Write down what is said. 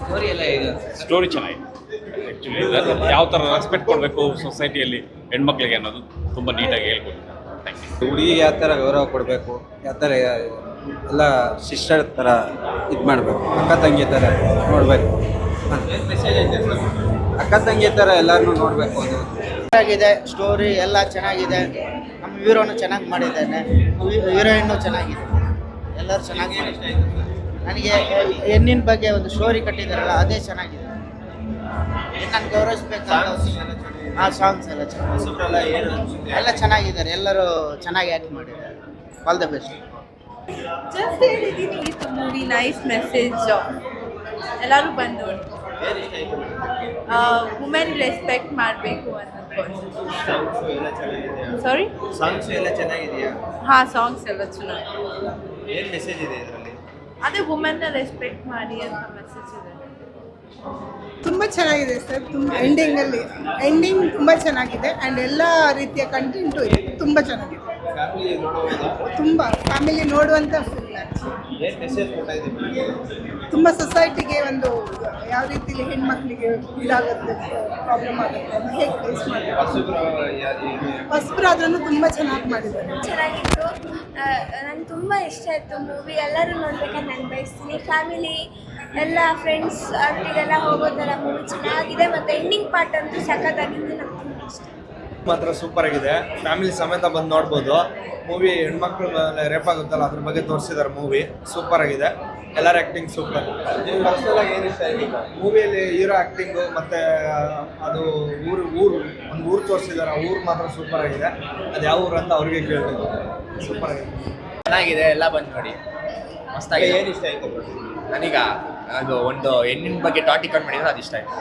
Story ಎಲ್ಲ ಈಗ story ಚೆನ್ನಾಗಿದೆ. ಆ್ಯಕ್ಚುಲಿ ಯಾವ ಥರ ರೆಸ್ಪೆಕ್ಟ್ ಕೊಡಬೇಕು ಸೊಸೈಟಿಯಲ್ಲಿ ಹೆಣ್ಮಕ್ಳಿಗೆ ಅನ್ನೋದು ತುಂಬ ನೀಟಾಗಿ ಹೇಳ್ಕೊಟ್ಟಿದ್ದಾರೆ. Thank you. ಹುಡುಗಿಗೆ ಯಾವ ಥರ ಗೌರವ ಕೊಡಬೇಕು, ಯಾವ ಥರ ಎಲ್ಲ ಸಿಸ್ಟರ್ ಥರ ಇದು ಮಾಡಬೇಕು, ಅಕ್ಕ ತಂಗಿ ಥರ ನೋಡಬೇಕು, ಮೆಸೇಜ್ ಐತೆ ಅಕ್ಕ ತಂಗಿ ಥರ ಎಲ್ಲರನ್ನೂ ನೋಡಬೇಕು ಅದು ಚೆನ್ನಾಗಿದೆ. ಸ್ಟೋರಿ ಎಲ್ಲ ಚೆನ್ನಾಗಿದೆ. ನಮ್ಮ ಹೀರೋನು ಚೆನ್ನಾಗಿ ಮಾಡಿದ್ದಾನೆ, ಹೀರೋಯಿನ್ನು ಚೆನ್ನಾಗಿದೆ, ಎಲ್ಲರೂ ಚೆನ್ನಾಗಿ ಮಾಡಿದ್ದಾರೆ. ನನಗೆ ಹೆಣ್ಣಿನ ಬಗ್ಗೆ ಒಂದು ಸ್ಟೋರಿ ಕಟ್ಟಿದ್ದಾರಲ್ಲ ಅದೇ ಚೆನ್ನಾಗಿದೆ. ನಾನು ಗೌರವಿಸ್ಬೇಕು. ಆ ಸಾಂಗ್ಸ್ ಎಲ್ಲ ಚೆನ್ನಾಗಿ ಎಲ್ಲ ಚೆನ್ನಾಗಿದ್ದಾರೆ. ಎಲ್ಲರೂ ಚೆನ್ನಾಗಿ ಆ್ಯಕ್ಟ್ ಮಾಡಿದ್ದಾರೆ. All the best. ಜಸ್ಟ್ ಹೇಳಿದ್ದೀನಿ, ಮೂವಿ ನೈಸ್ ಮೆಸೇಜ್, ಎಲ್ಲರೂ ಬಂದು ವುಮೆನ್ ರೆಸ್ಪೆಕ್ಟ್ ಮಾಡಬೇಕು ಅನ್ನೋದು. ಸಾರಿ, ಸಾಂಗ್ಸ್ ಎಲ್ಲ ಚೆನ್ನಾಗಿದೆಯಾ? ಹಾಂ, ಸಾಂಗ್ಸ್ ಎಲ್ಲ ಚೆನ್ನಾಗಿದೆ. ಏನು ಮೆಸೇಜ್ ಇದೆ ಇದರಲ್ಲಿ? ಅದೇ ವುಮೆನ್ನ ರೆಸ್ಪೆಕ್ಟ್ ಮಾಡಿ ಅಂತ ಮೆಸೇಜ್ ಇದೆ. ತುಂಬ ಚೆನ್ನಾಗಿದೆ ಸರ್. ತುಂಬ ಎಂಡಿಂಗ್ ತುಂಬ ಚೆನ್ನಾಗಿದೆ ಆ್ಯಂಡ್ ಎಲ್ಲ ರೀತಿಯ ಕಂಟೆಂಟು ಇದೆ. ತುಂಬ ಚೆನ್ನಾಗಿದೆ. ಫ್ಯಾಮಿಲಿ ನೋಡೋದಾ? ತುಂಬ ಫ್ಯಾಮಿಲಿ ನೋಡುವಂಥ ಫಿಲ್ಮ್. ಏನು ಮೆಸೇಜ್ ಕೊಡ್ತಾ ಇದ್ದೀವಿ? ತುಂಬ ಸೊಸೈಟಿಗೆ ಒಂದು ಯಾವ ರೀತಿಲಿ ಹೆಣ್ಮಕ್ಳಿಗೆ ಇದಾಗುತ್ತೆ, ಪ್ರಾಬ್ಲಮ್ ಆಗುತ್ತೆ ಅಂತ ಹೇಗೆ ಫೇಸ್ ಮಾಡಬೇಕು. ಹೊಸಬರಾದ್ರೂ ತುಂಬ ಚೆನ್ನಾಗಿ ಮಾಡಿದ್ದಾರೆ. ಚೆನ್ನಾಗಿತ್ತು. ನಂಗೆ ತುಂಬ ಇಷ್ಟ ಆಯಿತು ಮೂವಿ. ಎಲ್ಲರೂ ನೋಡ್ಬೇಕಂತ ನಾನು ಬಯಸ್ತೀನಿ. ಫ್ಯಾಮಿಲಿ ಎಲ್ಲ ಫ್ರೆಂಡ್ಸ್ ಒಟ್ಟಿಗೆಲ್ಲ ಹೋಗೋ ಥರ ಮೂವಿ ಚೆನ್ನಾಗಿದೆ. ಮತ್ತು ಎಂಡಿಂಗ್ ಪಾರ್ಟ್ ಅಂತೂ ಸಖತ್ತಾಗಿದ್ದು ನಂಗೆ ತುಂಬ ಇಷ್ಟ. ಮಾತ್ರ ಸೂಪರ್ ಆಗಿದೆ. ಫ್ಯಾಮಿಲಿ ಸಮೇತ ಬಂದು ನೋಡ್ಬೋದು. ಮೂವಿ ಹೆಣ್ಮಕ್ಳ ಮೇಲೆ ರೇಪ್ ಆಗುತ್ತಲ್ಲ ಅದ್ರ ಬಗ್ಗೆ ತೋರಿಸಿದ್ದಾರೆ. ಮೂವಿ ಸೂಪರ್ ಆಗಿದೆ. ಎಲ್ಲರ ಆ್ಯಕ್ಟಿಂಗ್ ಸೂಪರ್. ನಿಮ್ಮ ಪರ್ಸನಲಾಗಿ ಏನು ಇಷ್ಟ ಆಗಿದೆ? ಮೂವಿಯಲ್ಲಿ ಹೀರೋ ಆ್ಯಕ್ಟಿಂಗು ಮತ್ತು ಅದು ಒಂದು ಊರು ತೋರಿಸಿದ್ದಾರೆ. ಆ ಊರು ಮಾತ್ರ ಸೂಪರ್ ಆಗಿದೆ. ಅದು ಯಾವ ಊರು ಅಂತ ಅವ್ರಿಗೆ ಕೇಳಬೇಕು. ಸೂಪರ್ ಆಗಿದೆ, ಚೆನ್ನಾಗಿದೆ. ಎಲ್ಲ ಬಂದು ನೋಡಿ, ಮಸ್ತಾಗಿದೆ. ಏನು ಇಷ್ಟ ಆಯಿತು? ನನಗ ಅದು ಒಂದು ಹೆಣ್ಣಿನ ಬಗ್ಗೆ ಟಾಪಿಕ್ ಮಾಡಿದ್ರೆ ಅದು ಇಷ್ಟ ಆಯಿತು.